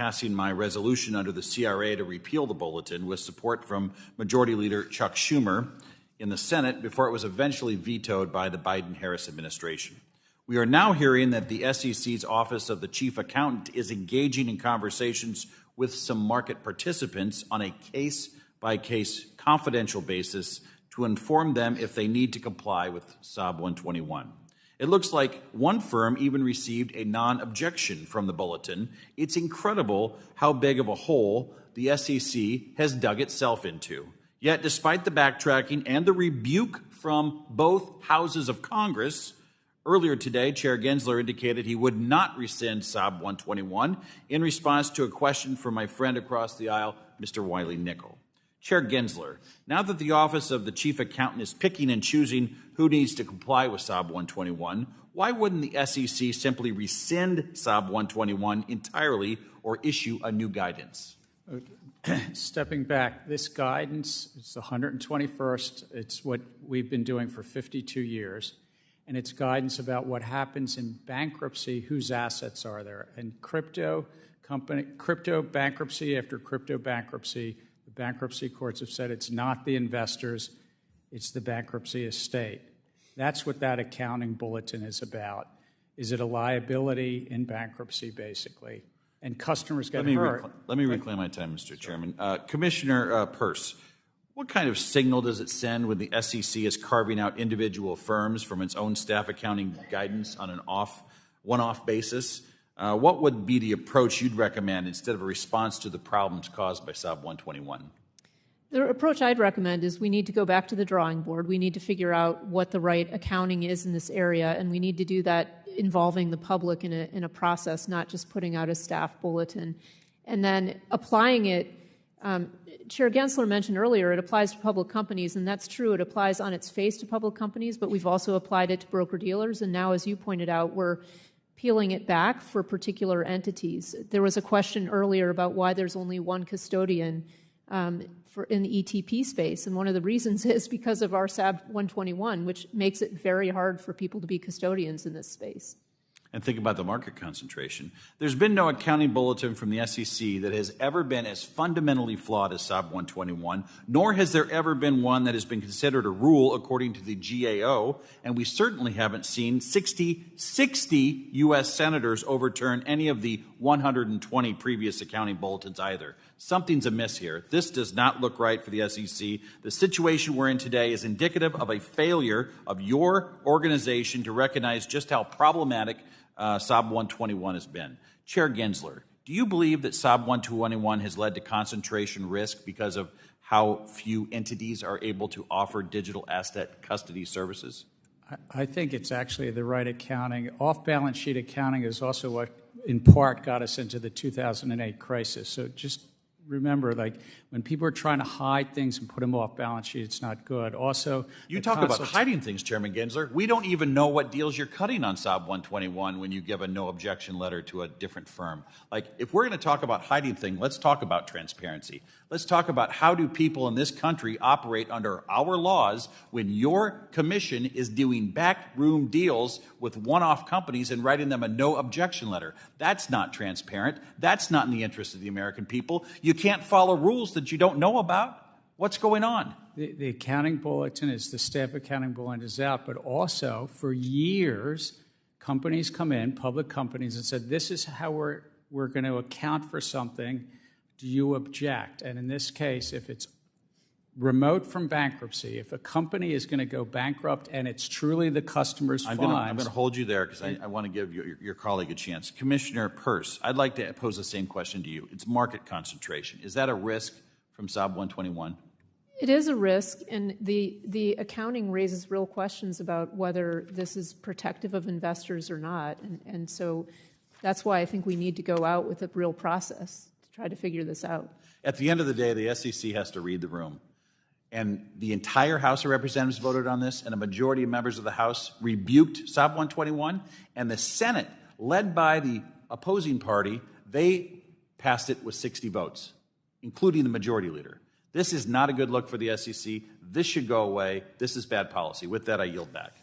passing my resolution under the CRA to repeal the bulletin with support from Majority Leader Chuck Schumer in the Senate before it was eventually vetoed by the Biden-Harris administration. We are now hearing that the SEC's Office of the Chief Accountant is engaging in conversations with some market participants on a case-by-case confidential basis to inform them if they need to comply with SOB 121. It looks like one firm even received a non-objection from the bulletin. It's incredible how big of a hole the SEC has dug itself into. Yet, despite the backtracking and the rebuke from both houses of Congress, earlier today, Chair Gensler indicated he would not rescind SOB 121 in response to a question from my friend across the aisle, Mr. Wiley Nickel. Chair Gensler, now that the Office of the Chief Accountant is picking and choosing who needs to comply with SOB 121, why wouldn't the SEC simply rescind SOB 121 entirely or issue a new guidance? Stepping back, this guidance is the 121st. It's what we've been doing for 52 years. And it's guidance about what happens in bankruptcy, whose assets are there. And crypto bankruptcy after crypto bankruptcy, the bankruptcy courts have said it's not the investors, it's the bankruptcy estate. That's what that accounting bulletin is about. Is it a liability in bankruptcy, basically? And customers get hurt. Let me reclaim my time, Mr. Chairman. Commissioner Peirce, what kind of signal does it send when the SEC is carving out individual firms from its own staff accounting guidance on an one-off basis? What would be the approach you'd recommend instead of a response to the problems caused by SOB 121? The approach I'd recommend is we need to go back to the drawing board. We need to figure out what the right accounting is in this area, and we need to do that involving the public in a process, not just putting out a staff bulletin. And then applying it, Chair Gensler mentioned earlier, it applies to public companies, and that's true. It applies on its face to public companies, but we've also applied it to broker-dealers, and now, as you pointed out, we're peeling it back for particular entities. There was a question earlier about why there's only one custodian in the ETP space, and one of the reasons is because of our SAB 121, which makes it very hard for people to be custodians in this space. And think about the market concentration. There's been no accounting bulletin from the SEC that has ever been as fundamentally flawed as SOB 121, nor has there ever been one that has been considered a rule according to the GAO, and we certainly haven't seen 60 U.S. senators overturn any of the 120 previous accounting bulletins either. Something's amiss here. This does not look right for the SEC. The situation we're in today is indicative of a failure of your organization to recognize just how problematic SOB 121 has been. Chair Gensler, do you believe that SOB 121 has led to concentration risk because of how few entities are able to offer digital asset custody services? I think it's actually the right accounting. Off-balance sheet accounting is also what, in part, got us into the 2008 crisis. So just remember, like, when people are trying to hide things and put them off balance sheet, it's not good. Also, you talk about hiding things, Chairman Gensler. We don't even know what deals you're cutting on SOB 121 when you give a no objection letter to a different firm. Like, if we're going to talk about hiding things, let's talk about transparency. Let's talk about how do people in this country operate under our laws when your commission is doing backroom deals with one-off companies and writing them a no objection letter. That's not transparent. That's not in the interest of the American people. You can't follow rules that you don't know about. What's going on? The accounting bulletin is the staff accounting bulletin is out, but also for years, companies come in, public companies, and said, this is how we're going to account for something. Do you object? And in this case, if it's remote from bankruptcy, if a company is going to go bankrupt and it's truly the customer's funds. I'm going to hold you there because I want to give your colleague a chance. Commissioner Peirce, I'd like to pose the same question to you. It's market concentration. Is that a risk from SOB 121? It is a risk, and the accounting raises real questions about whether this is protective of investors or not. And so that's why I think we need to go out with a real process to try to figure this out. At the end of the day, the SEC has to read the room. And the entire House of Representatives voted on this, and a majority of members of the House rebuked SOB 121, and the Senate, led by the opposing party, they passed it with 60 votes, including the majority leader. This is not a good look for the SEC. This should go away. This is bad policy. With that, I yield back.